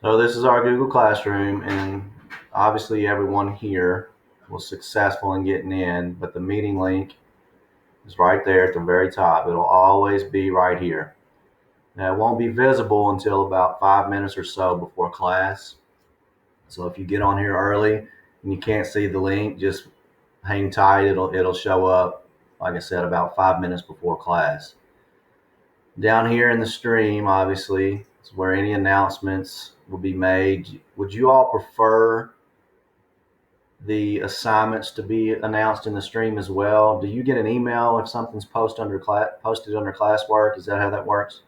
So this is our Google Classroom, and obviously everyone here was successful in getting in, but the meeting link is right there at the very top. It'll always be right here. Now it won't be visible until about 5 minutes or so before class. So if you get on here early and you can't see the link, just hang tight. It'll show up, like I said, about 5 minutes before class. Down here in the stream, obviously, is where any announcements will be made. Would you all prefer the assignments to be announced in the stream as well? Do you get an email if something's posted under classwork? Is that how that works?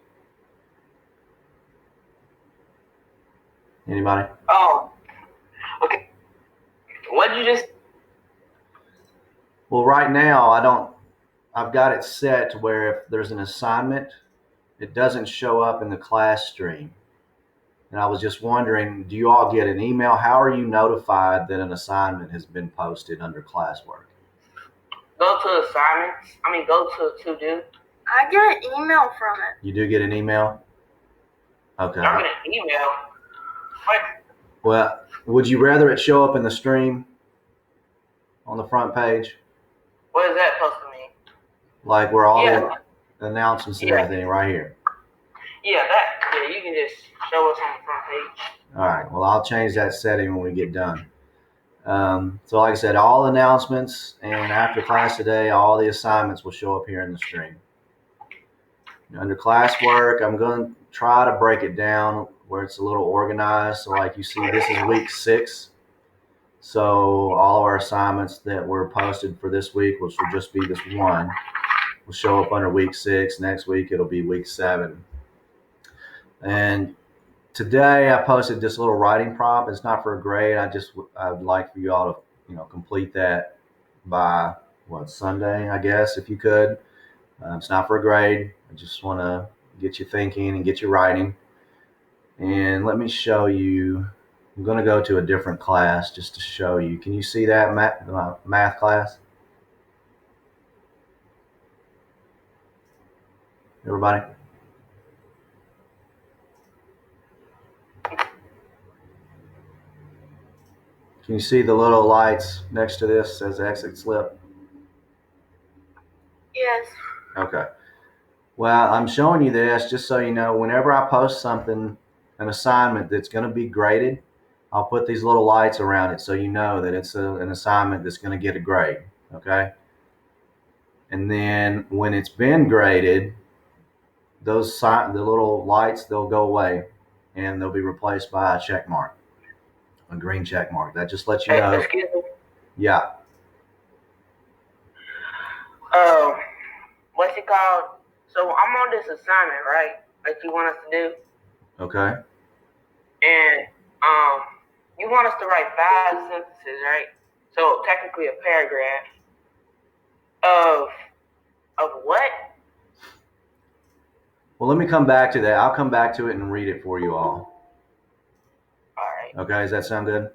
Anybody? Oh, okay. What did you just? Well, right now I've got it set to where if there's an assignment, it doesn't show up in the class stream. And I was just wondering, do you all get an email? How are you notified that an assignment has been posted under classwork? Go to assignments. Go to do. I get an email from it. You do get an email? Okay. I get an email. What? Well, would you rather it show up in the stream on the front page? What is that supposed to mean? Like where all the announcements and Yeah. everything right here. Yeah, you can just show us on the front page. All right. Well, I'll change that setting when we get done. So like I said, all announcements and after class today, all the assignments will show up here in the stream. Under classwork, I'm going to try to break it down where it's a little organized. So like you see, this is week 6. So all of our assignments that were posted for this week, which will just be this one, will show up under week 6. Next week, it'll be week 7. And today I posted this little writing prompt. It's not for a grade. I'd like for you all to, complete that by Sunday, I guess, if you could. It's not for a grade. I just want to get you thinking and get you writing. And let me show you. I'm going to go to a different class just to show you. Can you see that math class? Everybody? Can you see the little lights next to this says exit slip? Yes. Okay. Well, I'm showing you this just so you know, whenever I post something, an assignment that's going to be graded, I'll put these little lights around it so you know that it's an assignment that's going to get a grade, okay? And then when it's been graded, the little lights, they'll go away and they'll be replaced by a check mark, a green check mark. That just lets you know. Excuse me. Yeah. What's it called? So I'm on this assignment, right? Like you want us to do. Okay. And you want us to write 5 sentences, right? So technically a paragraph of what? Well, let me come back to that. I'll come back to it and read it for you all. All right. Okay, does that sound good?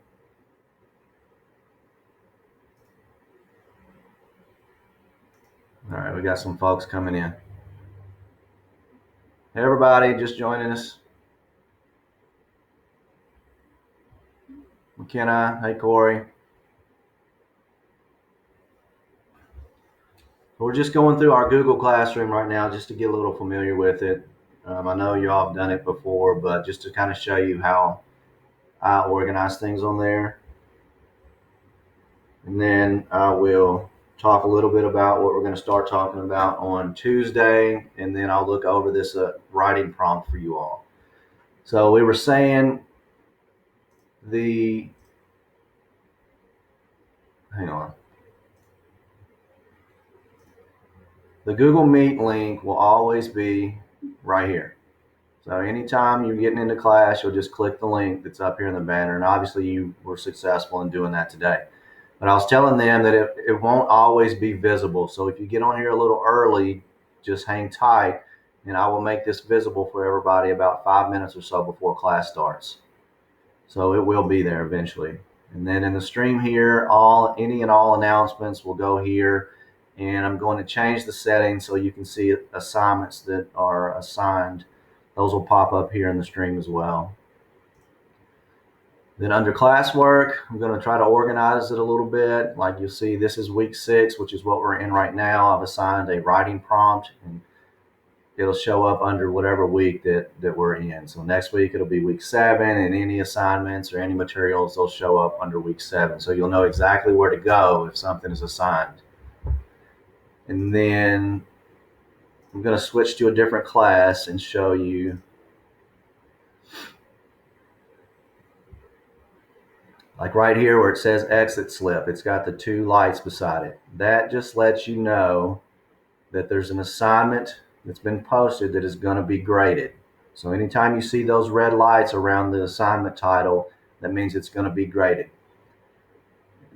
All right, we got some folks coming in. Hey, everybody, just joining us. McKenna, hey, Corey. We're just going through our Google Classroom right now just to get a little familiar with it. I know you all have done it before, but just to kind of show you how I organize things on there. And then I will talk a little bit about what we're going to start talking about on Tuesday, and then I'll look over this writing prompt for you all. So we were saying hang on. The Google Meet link will always be right here. So anytime you're getting into class, you'll just click the link that's up here in the banner. And obviously you were successful in doing that today. But I was telling them that it won't always be visible. So if you get on here a little early, just hang tight and I will make this visible for everybody about 5 minutes or so before class starts. So it will be there eventually. And then in the stream here, any and all announcements will go here. And I'm going to change the settings so you can see assignments that are assigned. Those will pop up here in the stream as well. Then under classwork, I'm going to try to organize it a little bit. Like you'll see, this is week 6, which is what we're in right now. I've assigned a writing prompt, and it'll show up under whatever week that we're in. So next week it'll be week 7, and any assignments or any materials, they'll show up under week 7. So you'll know exactly where to go if something is assigned. And then I'm going to switch to a different class and show you like right here where it says exit slip, it's got the 2 lights beside it. That just lets you know that there's an assignment that's been posted that is going to be graded. So anytime you see those red lights around the assignment title, that means it's going to be graded.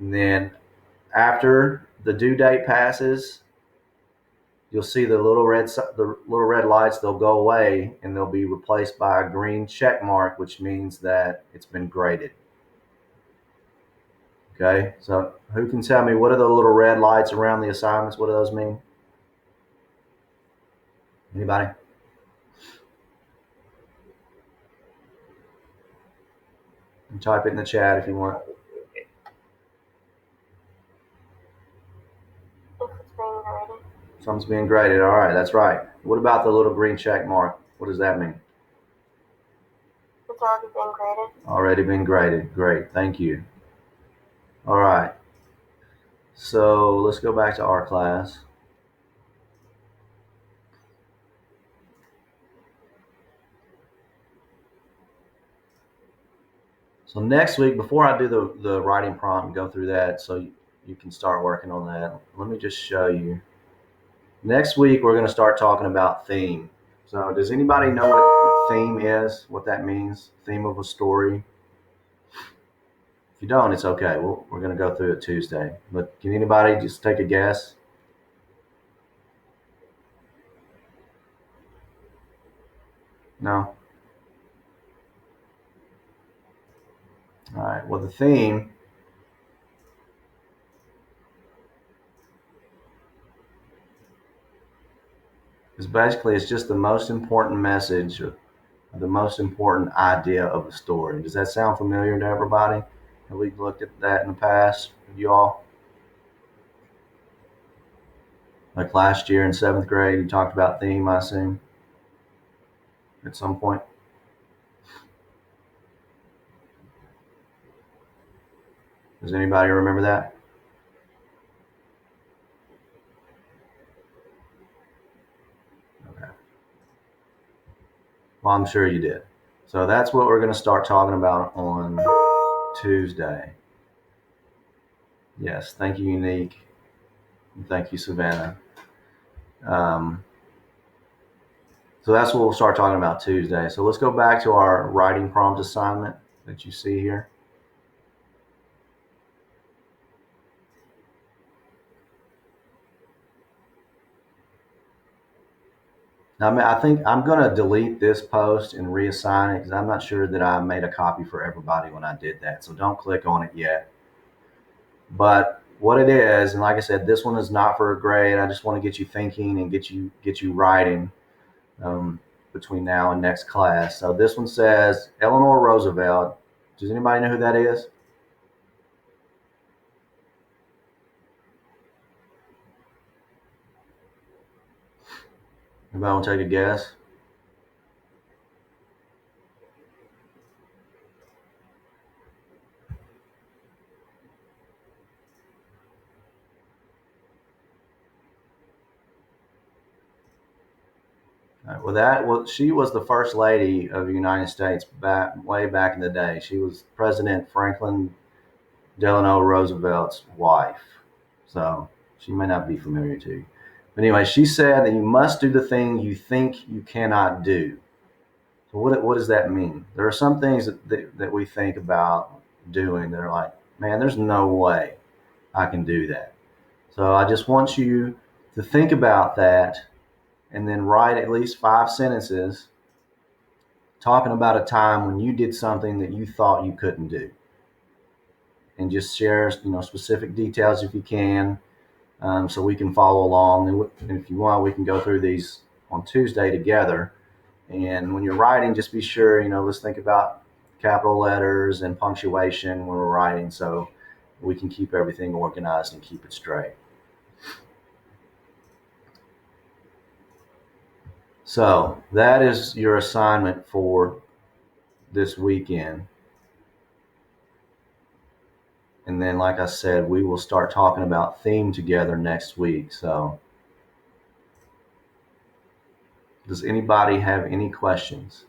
And then after the due date passes, you'll see the little red lights, they'll go away and they'll be replaced by a green check mark, which means that it's been graded. Okay, so who can tell me what are the little red lights around the assignments? What do those mean? Anybody? And type it in the chat if you want. If it's being graded. Something's being graded. All right, that's right. What about the little green check mark? What does that mean? It's already been graded. Already been graded. Great, thank you. All right, so let's go back to our class. So next week, before I do the writing prompt and go through that so you can start working on that, let me just show you. Next week, we're going to start talking about theme. So does anybody know what theme is, what that means? Theme of a story? If you don't, it's okay. We're going to go through it Tuesday. But can anybody just take a guess? No? All right. Well, the theme is basically, it's just the most important message or the most important idea of a story. Does that sound familiar to everybody? Have we looked at that in the past? You all? Like last year in 7th grade, you talked about theme, I assume, at some point. Does anybody remember that? Okay. Well, I'm sure you did. So that's what we're going to start talking about on Tuesday. Yes, thank you, Unique. And thank you, Savannah. So that's what we'll start talking about Tuesday. So let's go back to our writing prompt assignment that you see here. Now, I think I'm going to delete this post and reassign it because I'm not sure that I made a copy for everybody when I did that. So don't click on it yet. But what it is, and like I said, this one is not for a grade. I just want to get you thinking and get you writing between now and next class. So this one says Eleanor Roosevelt. Does anybody know who that is? Anybody want to take a guess? Well, she was the first lady of the United States way back in the day. She was President Franklin Delano Roosevelt's wife. So she may not be familiar to you. But anyway, she said that you must do the thing you think you cannot do. So what does that mean? There are some things that we think about doing that are like, man, there's no way I can do that. So I just want you to think about that and then write at least 5 sentences talking about a time when you did something that you thought you couldn't do. And just share, specific details if you can, so we can follow along. And if you want, we can go through these on Tuesday together. And when you're writing, just be sure, let's think about capital letters and punctuation when we're writing, so we can keep everything organized and keep it straight. So that is your assignment for this weekend. And then, like I said, we will start talking about theme together next week. So does anybody have any questions?